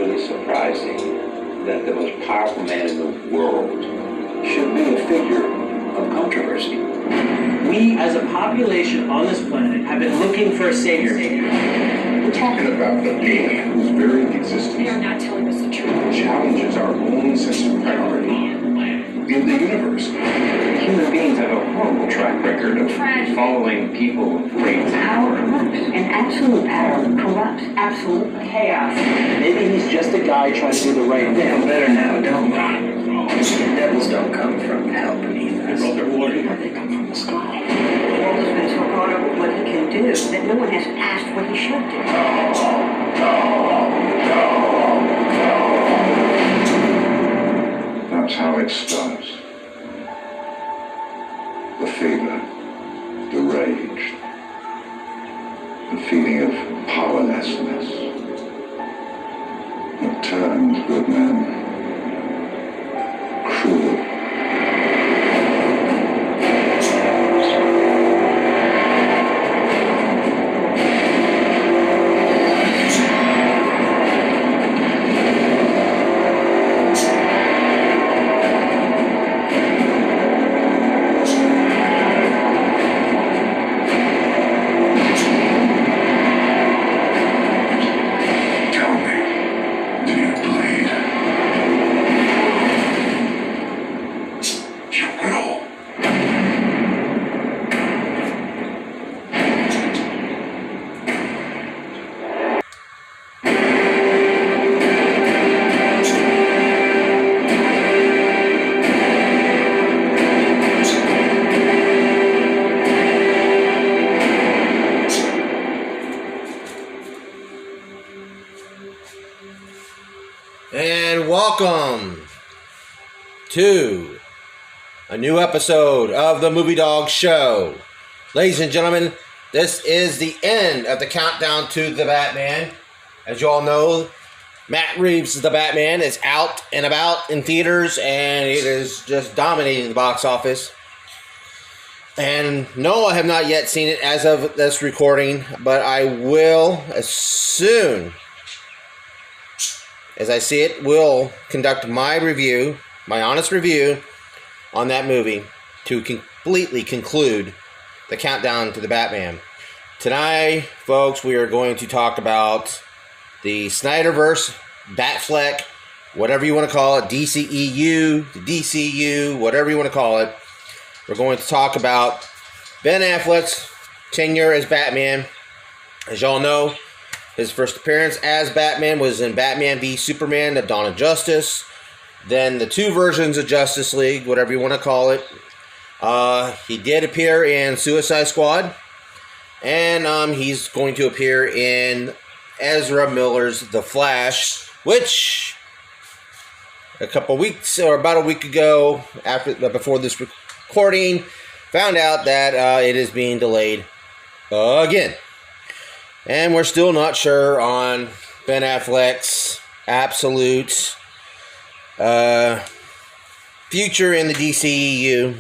really surprising that the most powerful man in the world should be a figure of controversy. We, as a population on this planet, have been looking for a savior. We're talking about the being whose very existence They are not telling us the truth. challenges our own sense of priority in the universe. Human beings have a horrible track record of following people of great Power corrupts, and absolute power corrupts absolute chaos. Maybe he's just a guy trying to do the right Feel thing. better now, don't we? Devils don't come from hell beneath us. They come from the sky. The world has been so caught up with what he can do that no one has asked what he should do. That's how it starts. The fever, the rage, the feeling of powerlessness. It turns good men cruel. Tell me, do you bleed? You will. And welcome to a new episode of the Movie Dawgs show. Ladies and gentlemen, this is the end of the countdown to the Batman. As you all know, Matt Reeves' The Batman is out and about in theaters, and it is just dominating the box office. And no, I have not yet seen it as of this recording, but I will as soon as I see it, will conduct my review, my honest review on that movie to completely conclude the countdown to the Batman. Tonight, folks, we are going to talk about the Snyder-verse, Batfleck, whatever you want to call it, DCEU, the DCEU, whatever you want to call it. We're going to talk about Ben Affleck's tenure as Batman. As y'all know, his first appearance as Batman was in Batman v Superman, The Dawn of Justice. Then the two versions of Justice League, whatever you want to call it. He did appear in Suicide Squad. And he's going to appear in Ezra Miller's The Flash, which a couple weeks, or about a week ago, before this recording, found out that it is being delayed again. And we're still not sure on Ben Affleck's absolute future in the DCEU.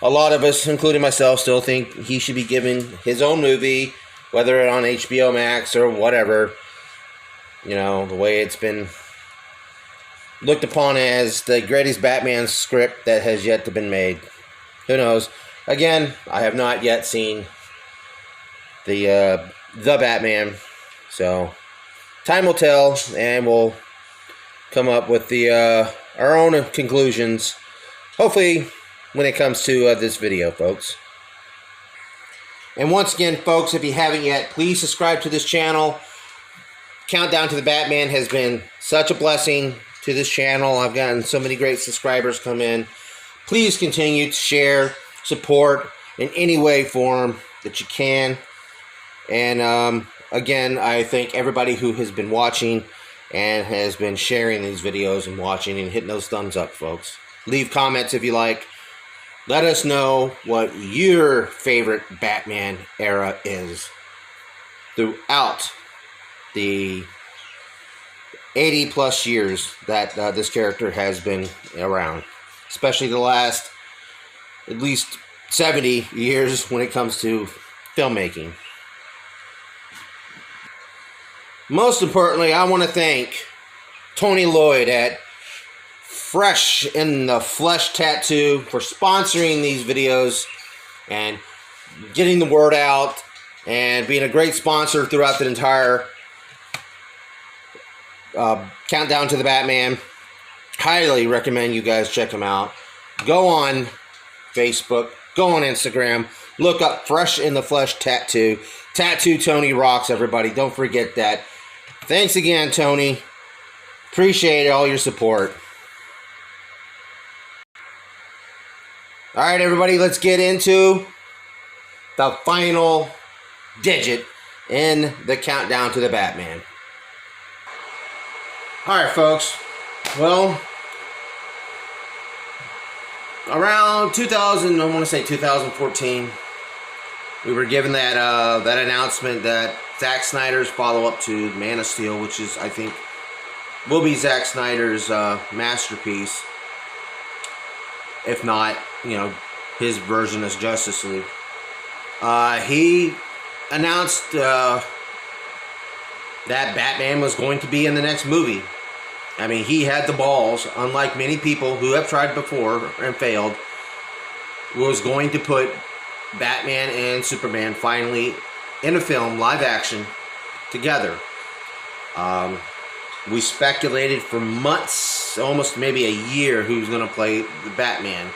A lot of us, including myself, still think he should be given his own movie, whether on HBO Max or whatever. You know, the way it's been looked upon as the greatest Batman script that has yet to been made. Who knows? Again, I have not yet seen the Batman, so time will tell, and we'll come up with our own conclusions, hopefully when it comes to this video, folks. And once again, folks, if you haven't yet, please subscribe to this channel. Countdown to the Batman has been such a blessing to this channel. I've gotten so many great subscribers come in. Please continue to share, support in any way, form that you can. And again, I thank everybody who has been watching and has been sharing these videos and watching and hitting those thumbs up, folks. Leave comments if you like. Let us know what your favorite Batman era is throughout the 80 plus years that this character has been around. Especially the last at least 70 years when it comes to filmmaking. Most importantly, I want to thank Tony Lloyd at Fresh in the Flesh Tattoo for sponsoring these videos and getting the word out and being a great sponsor throughout the entire Countdown to the Batman. Highly recommend you guys check him out. Go on Facebook, go on Instagram, look up Fresh in the Flesh Tattoo. Tattoo Tony rocks, everybody. Don't forget that. Thanks again, Tony. Appreciate all your support. All right, everybody, let's get into the final digit in the Countdown to the Batman. All right, folks. Well, around 2014, we were given that announcement that Zack Snyder's follow-up to Man of Steel, which is, I think, will be Zack Snyder's masterpiece, if not, his version of Justice League. He announced that Batman was going to be in the next movie. I mean, he had the balls, unlike many people who have tried before and failed, was going to put Batman and Superman finally in a film, live action, together. We speculated for months, almost maybe a year, who's going to play the Batman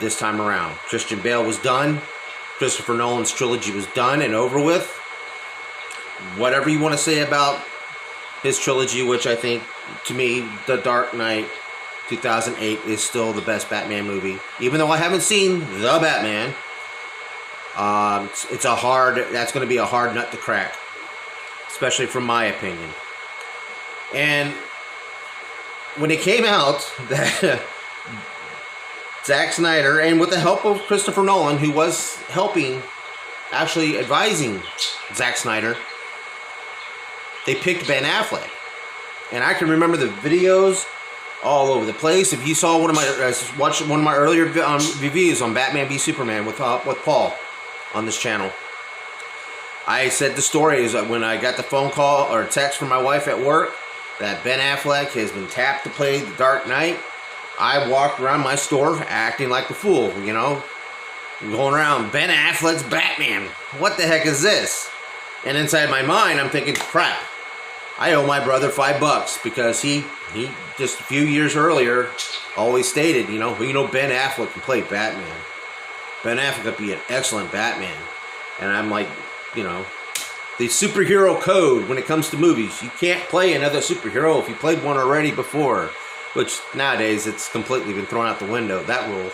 this time around. Christian Bale was done. Christopher Nolan's trilogy was done and over with. Whatever you want to say about his trilogy, which I think, to me, The Dark Knight 2008 is still the best Batman movie. Even though I haven't seen The Batman, that's going to be a hard nut to crack, especially from my opinion. And when it came out that Zack Snyder, and with the help of Christopher Nolan, who was helping, actually advising Zack Snyder, they picked Ben Affleck. And I can remember the videos all over the place. If you saw watched one of my earlier reviews on Batman v Superman with Paul on this channel, I said the story is that when I got the phone call or text from my wife at work that Ben Affleck has been tapped to play The Dark Knight, I walked around my store acting like a fool, going around, Ben Affleck's Batman. What the heck is this? And inside my mind, I'm thinking, crap, I owe my brother $5 because he just a few years earlier always stated, Ben Affleck can play Batman. Ben Affleck would be an excellent Batman. And I'm like, the superhero code when it comes to movies, you can't play another superhero if you played one already before. Which nowadays it's completely been thrown out the window, that rule.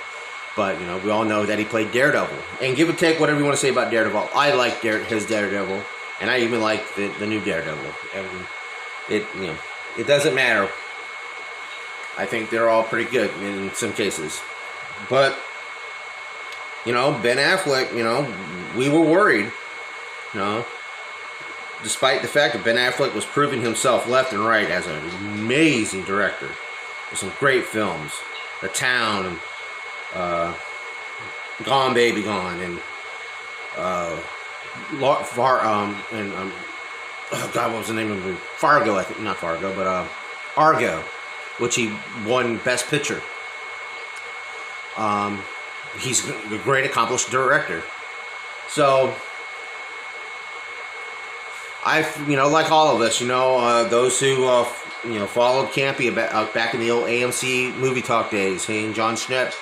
But we all know that he played Daredevil. And give or take whatever you want to say about Daredevil, I like his Daredevil, and I even like the new Daredevil. And it doesn't matter. I think they're all pretty good in some cases. But Ben Affleck, we were worried. Despite the fact that Ben Affleck was proving himself left and right as an amazing director. With some great films, The Town, and Gone Baby Gone, and what was the name of the movie? Fargo, I think, not Fargo, but Argo, which he won Best Picture. He's a great accomplished director. So like all of us, those who followed Campy back in the old AMC movie talk days. He and John Schnepp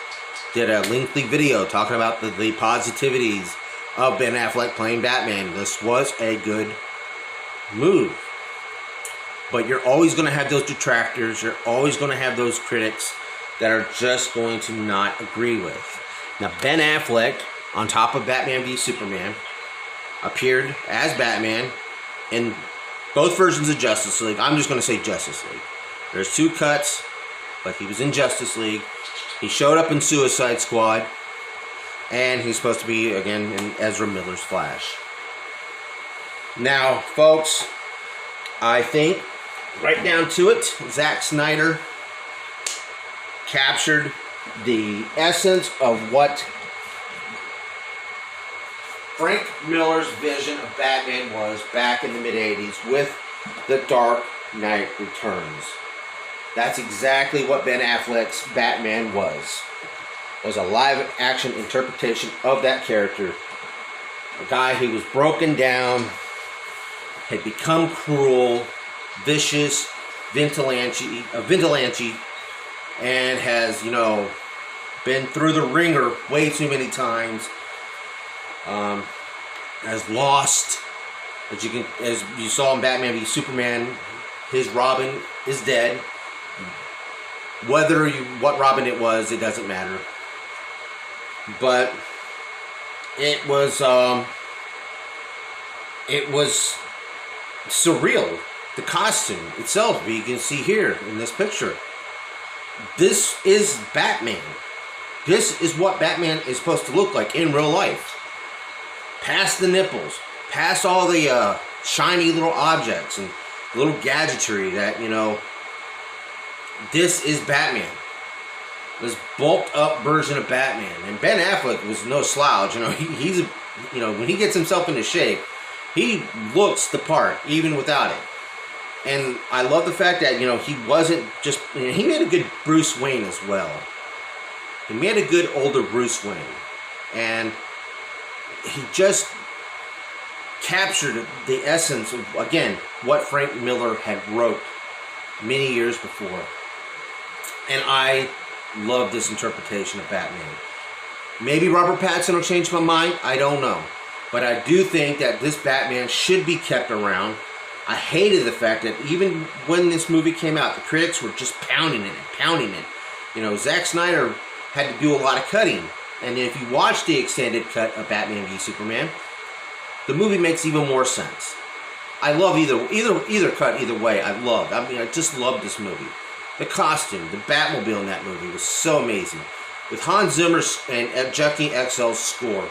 did a lengthy video talking about the positivities of Ben Affleck playing Batman. This was a good move. But you're always going to have those detractors. You're always going to have those critics that are just going to not agree with. Now, Ben Affleck, on top of Batman v Superman, appeared as Batman in both versions of Justice League. I'm just going to say Justice League. There's two cuts, but he was in Justice League. He showed up in Suicide Squad, and he's supposed to be, again, in Ezra Miller's Flash. Now, folks, I think, right down to it, Zack Snyder captured the essence of what Frank Miller's vision of Batman was back in the mid-'80s with The Dark Knight Returns. That's exactly what Ben Affleck's Batman was. It was a live-action interpretation of that character. A guy who was broken down, had become cruel, vicious, vigilante, and has, been through the ringer way too many times. Has lost, as you saw in Batman v Superman, his Robin is dead. What Robin it was, it doesn't matter. But it was surreal. The costume itself, you can see here in this picture. This is Batman. This is what Batman is supposed to look like in real life. Past the nipples, past all the shiny little objects and little gadgetry that, this is Batman. This bulked up version of Batman. And Ben Affleck was no slouch. He's when he gets himself into shape, he looks the part, even without it. And I love the fact that, he wasn't just, he made a good Bruce Wayne as well. He made a good older Bruce Wayne. And he just captured the essence of, again, what Frank Miller had wrote many years before. And I love this interpretation of Batman. Maybe Robert Pattinson will change my mind. I don't know. But I do think that this Batman should be kept around. I hated the fact that even when this movie came out, the critics were just pounding it. Zack Snyder had to do a lot of cutting. And if you watch the extended cut of Batman v Superman, the movie makes even more sense. I love either cut, either way. I just love this movie. The costume, the Batmobile in that movie was so amazing. With Hans Zimmer's and Junkie XL's score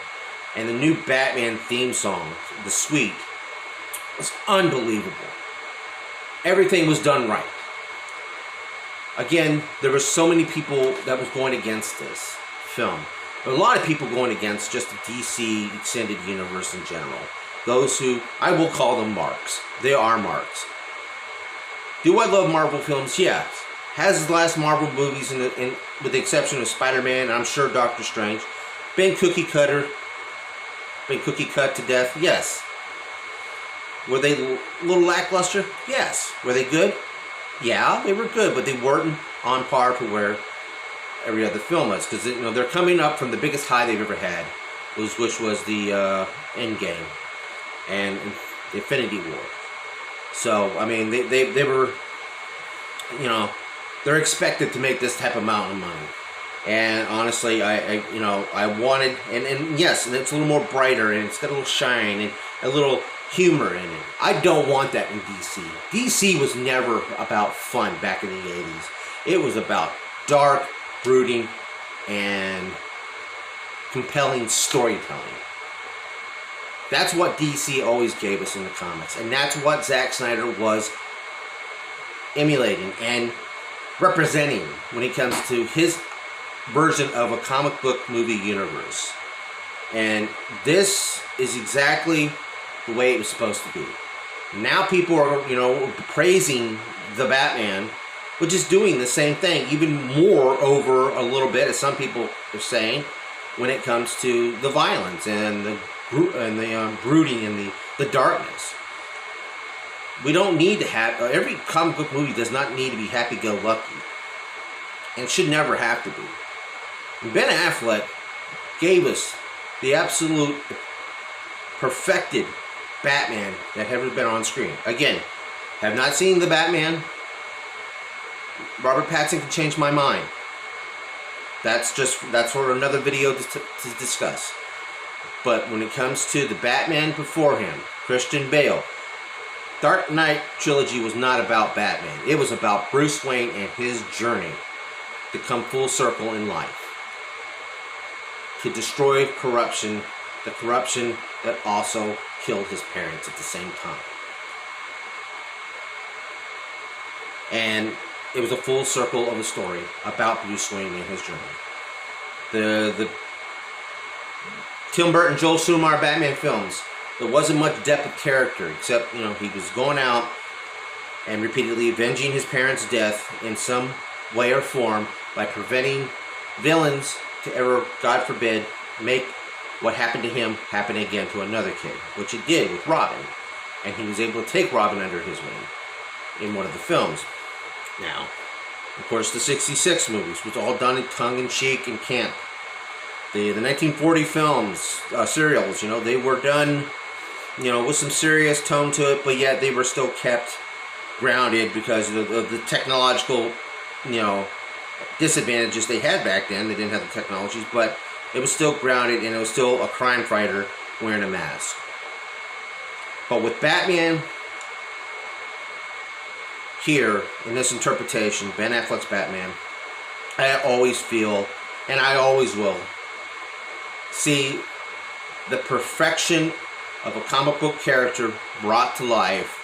and the new Batman theme song, The Suite, it was unbelievable. Everything was done right. Again, there were so many people that was going against this film. There were a lot of people going against just the DC Extended Universe in general. Those who, I will call them marks. They are marks. Do I love Marvel films? Yes. Has his last Marvel movies, with the exception of Spider-Man, and I'm sure Doctor Strange, been cookie cut to death? Yes. Were they a little lackluster? Yes. Were they good? Yeah, they were good, but they weren't on par to where every other film was, because they're coming up from the biggest high they've ever had, which was the Endgame and Infinity War. So they were, they're expected to make this type of amount of money. And honestly, I wanted, and yes, and it's a little more brighter, and it's got a little shine and a little humor in it. I don't want that in DC. DC was never about fun back in the 80s. It was about dark, brooding, and compelling storytelling. That's what DC always gave us in the comics, and that's what Zack Snyder was emulating and representing when it comes to his version of a comic book movie universe. And this is exactly the way it was supposed to be. Now people are, praising the Batman, which is doing the same thing, even more over a little bit, as some people are saying, when it comes to the violence and the brooding and the darkness. We don't need to have, every comic book movie does not need to be happy-go-lucky, and should never have to be. And Ben Affleck gave us the absolute perfected Batman that had ever been on screen. Again, have not seen the Batman. Robert Pattinson can change my mind. That's for another video to discuss. But when it comes to the Batman before him, Christian Bale, Dark Knight trilogy was not about Batman. It was about Bruce Wayne and his journey to come full circle in life. To destroy corruption, the corruption that also killed his parents at the same time. And it was a full circle of a story about Bruce Wayne and his journey. The Tim Burton, Joel Schumacher Batman films, there wasn't much depth of character, except, he was going out and repeatedly avenging his parents' death in some way or form by preventing villains to ever, God forbid, make what happened to him happen again to another kid, which it did with Robin. And he was able to take Robin under his wing in one of the films. Now, of course, the 66 movies was all done in tongue-in-cheek and camp. The 1940 films, serials, you know, they were done, you know, with some serious tone to it, but yet they were still kept grounded because of the technological, you know, disadvantages they had back then. They didn't have the technologies, but it was still grounded, and it was still a crime fighter wearing a mask. But with Batman here in this interpretation, Ben Affleck's Batman, I always feel, and I always will, see the perfection of a comic book character brought to life,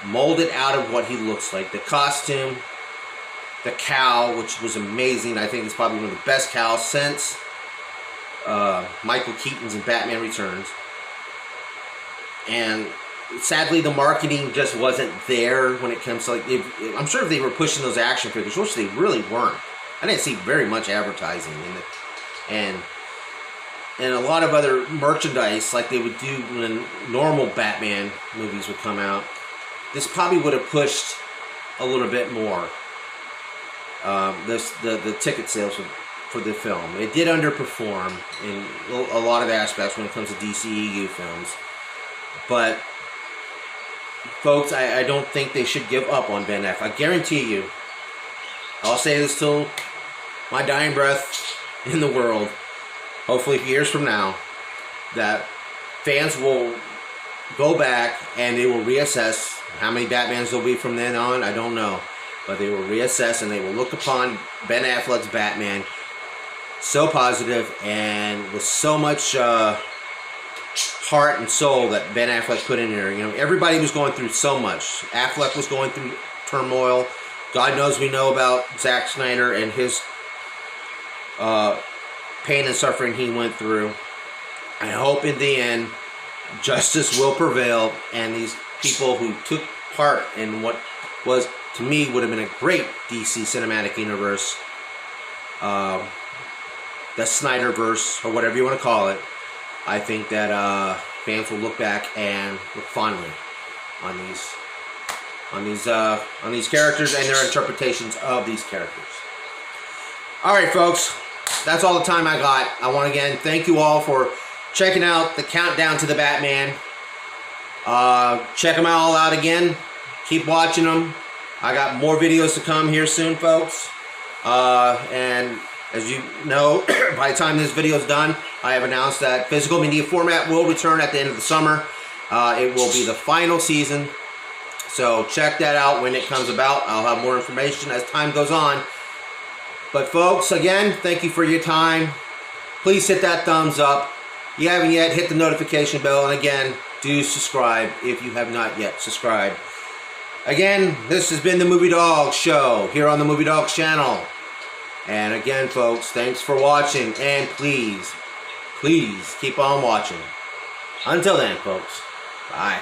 molded out of what he looks like. The costume, the cowl, which was amazing. I think it's probably one of the best cowls since Michael Keaton's in Batman Returns. And sadly, the marketing just wasn't there when it comes to, like, I'm sure if they were pushing those action figures, which they really weren't. I didn't see very much advertising in it. And a lot of other merchandise like they would do when normal Batman movies would come out. This probably would have pushed a little bit more. The ticket sales for the film. It did underperform in a lot of aspects when it comes to DCEU films. But, folks, I don't think they should give up on Ben Affleck. I guarantee you, I'll say this till my dying breath in the world, hopefully years from now, that fans will go back and they will reassess. How many Batmans there'll be from then on, I don't know. But they will reassess and they will look upon Ben Affleck's Batman so positive and with so much heart and soul that Ben Affleck put in there. You know, everybody was going through so much. Affleck was going through turmoil. God knows we know about Zack Snyder and his pain and suffering he went through. I hope in the end justice will prevail, and these people who took part in what was, to me, would have been a great DC cinematic universe, the Snyder-verse, or whatever you want to call it, I think that fans will look back and look fondly on these characters and their interpretations of these characters. All right, folks, that's all the time I got. I want to again thank you all for checking out the countdown to the Batman. Check them all out again. Keep watching them. I got more videos to come here soon, folks. And as you know, by the time this video is done, I have announced that physical media format will return at the end of the summer. It will be the final season. So check that out when it comes about. I'll have more information as time goes on. But folks, again, thank you for your time. Please hit that thumbs up. If you haven't yet, hit the notification bell. And again, do subscribe if you have not yet subscribed. Again, this has been the Movie Dawgs Show here on the Movie Dawgs channel. And again, folks, thanks for watching. And please, please keep on watching. Until then, folks, bye.